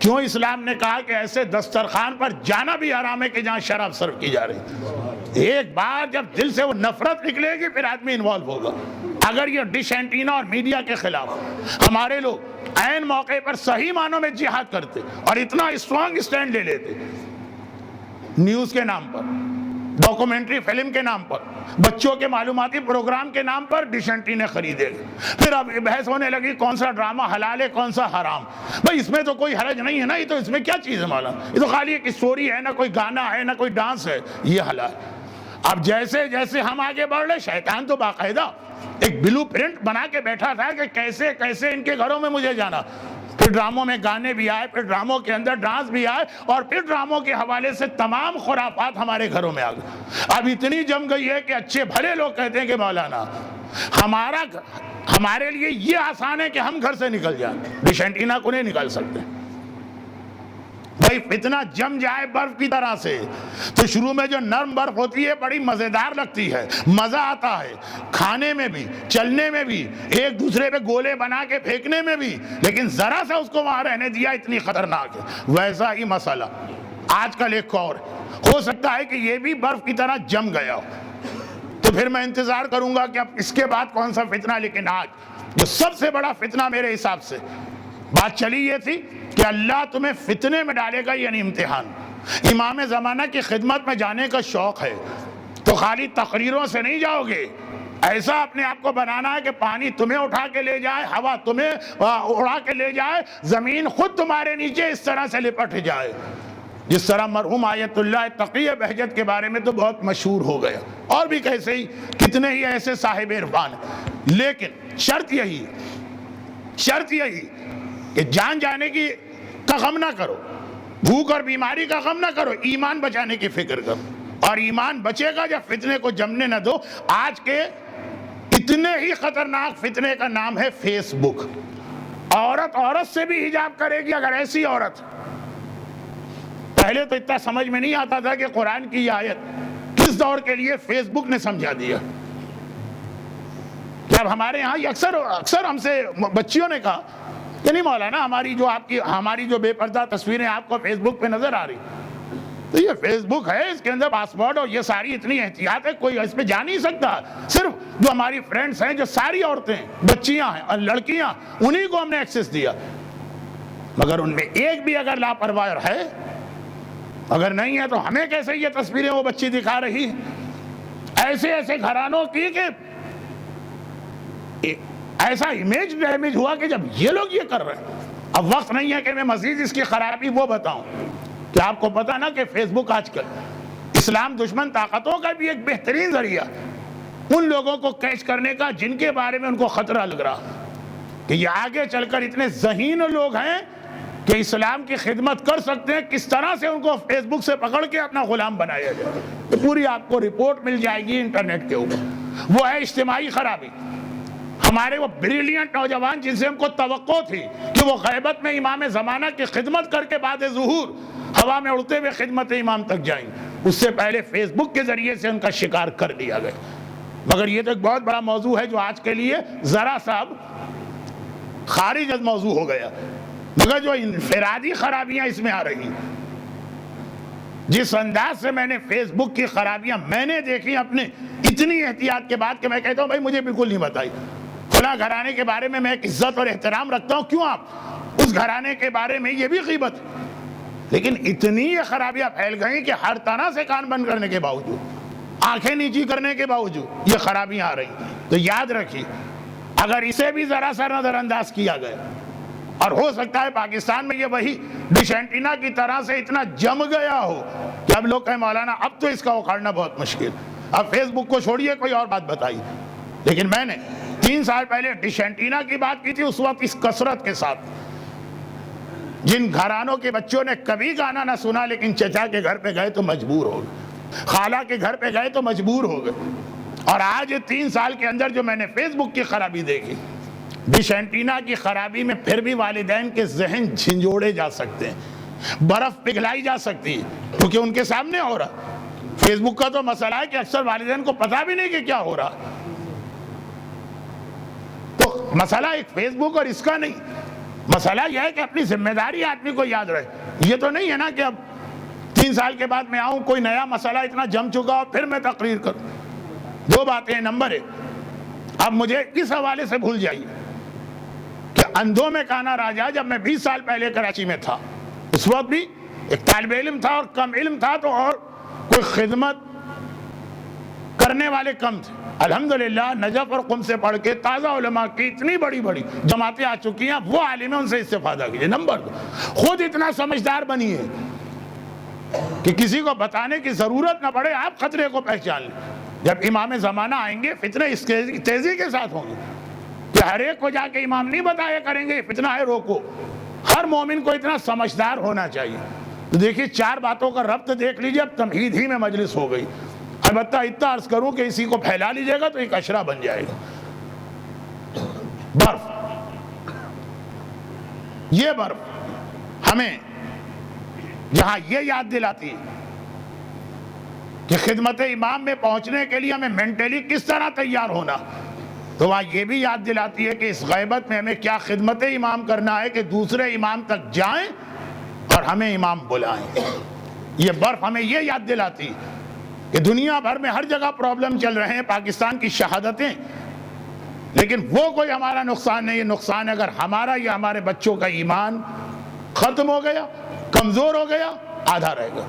کیوں اسلام نے کہا کہ ایسے دسترخوان پر جانا بھی حرام ہے کہ جہاں شراب سرو کی جا رہی؟ ایک بار جب دل سے وہ نفرت نکلے گی پھر آدمی انوالو ہوگا۔ اگر یہ ڈش اینٹینا اور میڈیا کے خلاف ہمارے لوگ عین موقع پر صحیح معنوں میں جہاد کرتے اور اتنا اسٹرانگ اسٹینڈ لے لیتے، نیوز کے نام پر، ڈاکومنٹری فلم کے نام پر، بچوں کے معلوماتی پروگرام کے نام پر ڈش اینٹینے خریدے گئے، پھر اب بحث ہونے لگی کون سا ڈرامہ حلال ہے کون سا حرام۔ بھئی اس میں تو کوئی حرج نہیں ہے نا، یہ تو اس میں کیا چیز ہے مولانا، یہ تو خالی ایک اسٹوری ہے، نہ کوئی گانا ہے نہ کوئی ڈانس ہے، یہ حلال۔ اب جیسے جیسے ہم آگے بڑھ رہے، شیطان تو باقاعدہ ایک بلو پرنٹ بنا کے بیٹھا تھا کہ کیسے کیسے ان کے گھروں میں مجھے جانا، پھر ڈراموں میں گانے بھی آئے، پھر ڈراموں کے اندر ڈانس بھی آئے، اور پھر ڈراموں کے حوالے سے تمام خرافات ہمارے گھروں میں آ گئے۔ اب اتنی جم گئی ہے کہ اچھے بھلے لوگ کہتے ہیں کہ مولانا ہمارے لیے یہ آسان ہے کہ ہم گھر سے نکل جائیں، ڈش اینٹینا کو نہیں نکال سکتے۔ بھائی فتنہ جم جائے برف کی طرح سے تو شروع میں جو نرم برف ہوتی ہے بڑی مزیدار لگتی ہے، مزہ آتا ہے کھانے میں بھی، چلنے میں بھی، ایک دوسرے پہ گولے بنا کے پھینکنے میں بھی، لیکن ذرا سا اس کو وہاں رہنے دیا اتنی خطرناک ہے۔ ویسا ہی مسئلہ آج کل ایک اور ہو سکتا ہے کہ یہ بھی برف کی طرح جم گیا ہو، تو پھر میں انتظار کروں گا کہ اب اس کے بعد کون سا فتنہ۔ لیکن آج جو سب سے بڑا فتنہ میرے حساب سے بات چلی یہ تھی کہ اللہ تمہیں فتنے میں ڈالے گا، یعنی امتحان۔ امام زمانہ کی خدمت میں جانے کا شوق ہے تو خالی تقریروں سے نہیں جاؤ گے، ایسا اپنے آپ کو بنانا ہے کہ پانی تمہیں اٹھا کے لے جائے، ہوا تمہیں اڑا کے لے جائے، زمین خود تمہارے نیچے اس طرح سے لپٹ جائے، جس طرح مرحوم آیت اللہ تقی بہجت کے بارے میں تو بہت مشہور ہو گیا، اور بھی کیسے ہی کتنے ہی ایسے صاحب عرفان ہیں۔ لیکن شرط یہی کہ جان جانے کی کا غم نہ کرو، بھوک اور بیماری کا غم نہ کرو، ایمان بچانے کی فکر کرو، اور ایمان بچے گا جب فتنے کو جمنے نہ دو۔ آج کے اتنے ہی خطرناک فتنے کا نام ہے فیس بک۔ عورت سے بھی حجاب کرے گی اگر ایسی عورت۔ پہلے تو اتنا سمجھ میں نہیں آتا تھا کہ قرآن کی یہ آیت کس دور کے لیے فیس بک نے سمجھا دیا کہ اب ہمارے ہاں اکثر ہم سے بچیوں نے کہا کہ نہیں مولانا ہماری جو بے پردہ تصویریں آپ کو فیس بک پہ نظر آ رہی، تو یہ فیس بک ہے، اس کے اندر پاسورڈ اور یہ ساری اتنی احتیاط ہے، کوئی اس پہ جا نہیں سکتا۔ صرف جو ہماری فرینڈز ہیں، جو ساری عورتیں بچیاں ہیں اور لڑکیاں، انہی کو ہم نے ایکسس دیا۔ مگر ان میں ایک بھی اگر لاپرواہ ہے، اگر نہیں ہے تو ہمیں کیسے یہ تصویریں وہ بچی دکھا رہی ہے؟ ایسے گھرانوں کی کہ ایسا امیج ڈیمیج ہوا کہ جب یہ لوگ یہ کر رہے ہیں۔ اب وقت نہیں ہے کہ میں مزید اس کی خرابی وہ بتاؤں کہ آپ کو پتا نا کہ فیس بک آج کل اسلام دشمن طاقتوں کا بھی ایک بہترین ذریعہ ان لوگوں کو کیچ کرنے کا جن کے بارے میں ان کو خطرہ لگ رہا کہ یہ آگے چل کر اتنے ذہین لوگ ہیں کہ اسلام کی خدمت کر سکتے ہیں، کس طرح سے ان کو فیس بک سے پکڑ کے اپنا غلام بنایا جائے۔ تو پوری آپ کو رپورٹ مل جائے گی انٹرنیٹ کے اوپر۔ وہ ہے اجتماعی خرابی۔ ہمارے وہ بریلینٹ نوجوان جن سے ہم کو توقع تھی کہ وہ غیبت میں امام زمانہ کی خدمت کر کے بعد ظہور ہوا میں اڑتے ہوئے خدمت امام تک جائیں، اس سے پہلے فیس بک کے ذریعے سے ان کا شکار کر لیا گیا۔ مگر یہ تو ایک بہت بڑا موضوع ہے جو آج کے لیے ذرا سا خارج از موضوع ہو گیا۔ مگر جو انفرادی خرابیاں اس میں آ رہی ہیں، جس انداز سے میں نے فیس بک کی خرابیاں میں نے دیکھی اپنے اتنی احتیاط کے بعد کہ میں کہتا ہوں بھائی مجھے بالکل نہیں بتائی، فلاں گھرانے کے بارے میں ایک عزت اور احترام رکھتا ہوں، کیوں آپ اس گھرانے کے بارے میں یہ بھی غیبت، لیکن اتنی یہ خرابیاں پھیل گئیں کہ ہر طرح سے کان بند کرنے کے باوجود، آنکھیں نیچی کرنے کے باوجود یہ خرابیاں آ رہی۔ تو یاد رکھیے اگر اسے بھی ذرا سا نظر انداز کیا گیا، اور ہو سکتا ہے پاکستان میں یہ وہی ڈش اینٹینا کی طرح سے اتنا جم گیا ہو کہ اب لوگ کہیں مولانا اب تو اس کا اکھاڑنا بہت مشکل، اب فیس بک کو چھوڑیے کوئی اور بات بتائیے۔ لیکن میں نے 3 سال پہلے ڈش اینٹینا کی بات کی تھی، اس وقت اس کثرت کے ساتھ جن گھرانوں کے بچوں نے کبھی گانا نہ سنا لیکن چچا کے گھر پہ گئے تو مجبور ہو گئے، خالہ کے گھر پہ گئے تو مجبور ہو گئے۔ اور آج 3 سال کے اندر جو میں نے فیس بک کی خرابی دیکھی، ڈش اینٹینا کی خرابی میں پھر بھی والدین کے ذہن جھنجھوڑے جا سکتے ہیں، برف پگھلائی جا سکتی ہے کیونکہ ان کے سامنے ہو رہا۔ فیس بک کا تو مسئلہ ہے کہ اکثر والدین کو پتہ بھی نہیں کہ کیا ہو رہا۔ تو مسئلہ ایک فیس بک اور اس کا نہیں، مسئلہ یہ ہے کہ اپنی ذمہ داری آدمی کو یاد رہے. یہ تو نہیں ہے نا کہ اب 3 سال کے بعد میں آؤں, کوئی نیا مسئلہ اتنا جم چکا اور پھر میں تقریر کروں. 2 باتیں. نمبر 1, اب مجھے اس حوالے سے بھول جائیے کہ اندھوں میں کانا راجا جب میں 20 سال پہلے کراچی میں تھا, اس وقت بھی ایک طالب علم تھا اور کم علم تھا, تو اور کوئی خدمت کرنے والے کم تھے. الحمدللہ نجف اور قم سے پڑھ کے تازہ علماء کی اتنی بڑی بڑی جماعتیں آ چکی ہیں, وہ عالم ہیں, ان سے استفادہ کیجئے. نمبر 2, خود اتنا سمجھدار بنیے کہ کسی کو بتانے کی ضرورت نہ پڑے, آپ خطرے کو پہچان لیں. جب امام زمانہ آئیں گے فتنے اس تیزی کے ساتھ ہوں گے کہ ہر ایک کو جا کے امام نہیں بتایا کریں گے فتنہ ہے روکو. ہر مومن کو اتنا سمجھدار ہونا چاہیے. تو دیکھیے 4 باتوں کا ربط دیکھ لیجئے. اب تمہید ہی میں مجلس ہو گئی. البتہ اتنا عرض کروں کہ اسی کو پھیلا لیجئے گا تو ایک اشرہ بن جائے گا. برف, یہ برف ہمیں جہاں یہ یاد دلاتی ہے کہ خدمت امام میں پہنچنے کے لیے ہمیں مینٹلی کس طرح تیار ہونا, تو وہاں یہ بھی یاد دلاتی ہے کہ اس غیبت میں ہمیں کیا خدمت امام کرنا ہے کہ دوسرے امام تک جائیں اور ہمیں امام بلائیں. یہ برف ہمیں یہ یاد دلاتی کہ دنیا بھر میں ہر جگہ پرابلم چل رہے ہیں, پاکستان کی شہادتیں, لیکن وہ کوئی ہمارا نقصان نہیں. یہ نقصان ہے اگر ہمارا یا ہمارے بچوں کا ایمان ختم ہو گیا, کمزور ہو گیا, آدھا رہ گیا.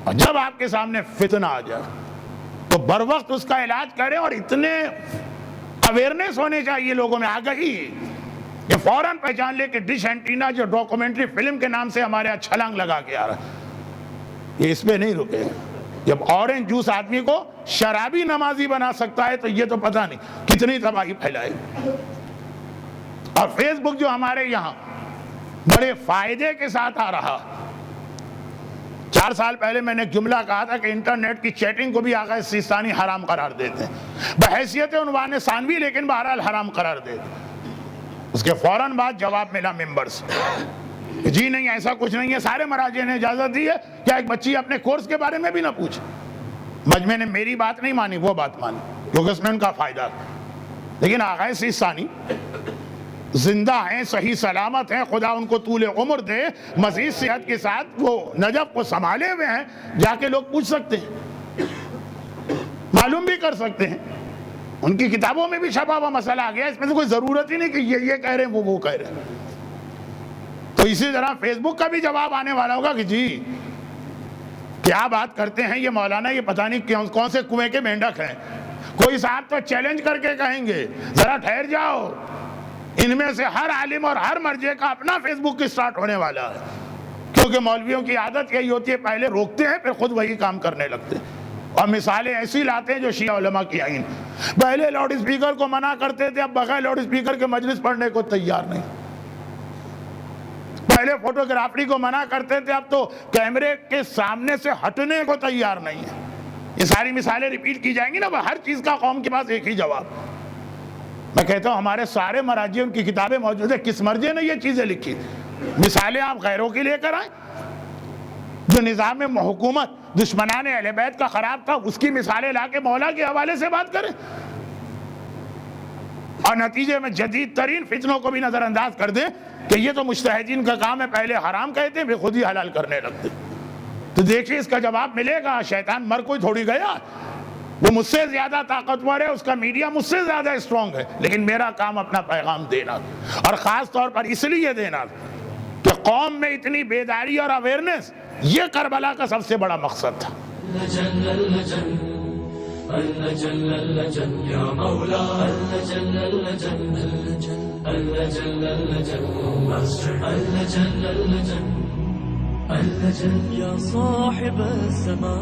اور جب آپ کے سامنے فتنہ آ جائے تو بر وقت اس کا علاج کریں. اور اتنے اویئرنیس ہونے چاہیے لوگوں میں, آگہی, کہ فوراً پہچان لے کہ ڈش اینٹینا جو ڈاکومنٹری فلم کے نام سے ہمارے یہاں چھلانگ لگا کے آ رہا ہے, یہ اس پہ نہیں رکے. جب اورنج جوس آدمی کو شرابی نمازی بنا سکتا ہے تو یہ تو پتہ نہیں کتنی تباہی پھیلائے. اور فیس بک جو ہمارے یہاں بڑے فائدے کے ساتھ آ رہا, 4 سال پہلے میں نے ایک جملہ کہا تھا کہ انٹرنیٹ کی چیٹنگ کو بھی آغا سیستانی حرام قرار دیتے ہیں بحیثیت عنوان ثانوی, لیکن بہرحال حرام قرار دیتے. اس کے فوراً بعد جواب ملا ممبر سے, جی نہیں ایسا کچھ نہیں ہے, سارے مراجع نے اجازت دی ہے, کیا ایک بچی اپنے کورس کے بارے میں بھی نہ پوچھے. مجمع نے میری بات نہیں مانی, وہ بات مانی کیونکہ اس میں ان کا فائدہ تھا. لیکن آغا سیستانی زندہ ہیں, صحیح سلامت ہیں, خدا ان کو طول عمر دے, مزید صحت کے ساتھ وہ نجف کو سنبھالے ہوئے ہیں. جا کے لوگ پوچھ سکتے ہیں, معلوم بھی کر سکتے ہیں. ان کی کتابوں میں بھی چھپا ہوا مسئلہ آ گیا, اس میں سے کوئی ضرورت ہی نہیں کہ یہ کہہ رہے ہیں وہ کہہ رہے ہیں. تو اسی طرح فیس بک کا بھی جواب آنے والا ہوگا کہ جی کیا بات کرتے ہیں یہ مولانا, یہ پتہ نہیں کون سے کنویں کے مینڈک ہیں. کوئی صاحب تو چیلنج کر کے کہیں گے ذرا ٹھہر جاؤ, ان میں سے ہر عالم اور ہر مرجع کا اپنا فیس بک سٹارٹ ہونے والا ہے. کیونکہ مولویوں کی عادت یہی ہوتی ہے, پہلے روکتے ہیں پھر خود وہی کام کرنے لگتے ہیں. اور مثالیں ایسی لاتے ہیں جو شیعہ علماء کی آئین. پہلے لاؤڈ اسپیکر کو منع کرتے تھے, اب بغیر لاؤڈ اسپیکر کے مجلس پڑھنے کو تیار نہیں. پہلے فوٹوگرافی کو منع کرتے تھے, اب تو کیمرے کے سامنے سے ہٹنے کو تیار نہیں ہے. یہ ساری مثالیں ریپیٹ کی جائیں گی نا, ہر چیز کا قوم کے پاس ایک ہی جواب. میں کہتا ہوں ہمارے سارے مراجع, ان کی کتابیں موجود ہیں, کس مرجع نے یہ چیزیں لکھی. مثالیں آپ غیروں کی لے کر آئیں. جو نظام حکومت دشمنان اہل بیت کا خراب تھا, اس کی مثالیں لا کے مولا کے حوالے سے بات کریں, اور نتیجے میں جدید ترین فتنوں کو بھی نظر انداز کر دیں کہ یہ تو مجتہدین کا کام ہے, پہلے حرام کہتے ہیں پھر خود ہی حلال کرنے لگتے. تو دیکھیے اس کا جواب ملے گا. شیطان مر کوئی تھوڑی گیا, وہ مجھ سے زیادہ طاقتور ہے, اس کا میڈیا مجھ سے زیادہ اسٹرانگ ہے, لیکن میرا کام اپنا پیغام دینا, اور خاص طور پر اس لیے دینا کہ قوم میں اتنی بیداری اور اویئرنیس, یہ کربلا کا سب سے بڑا مقصد تھا. يا صاحب السماء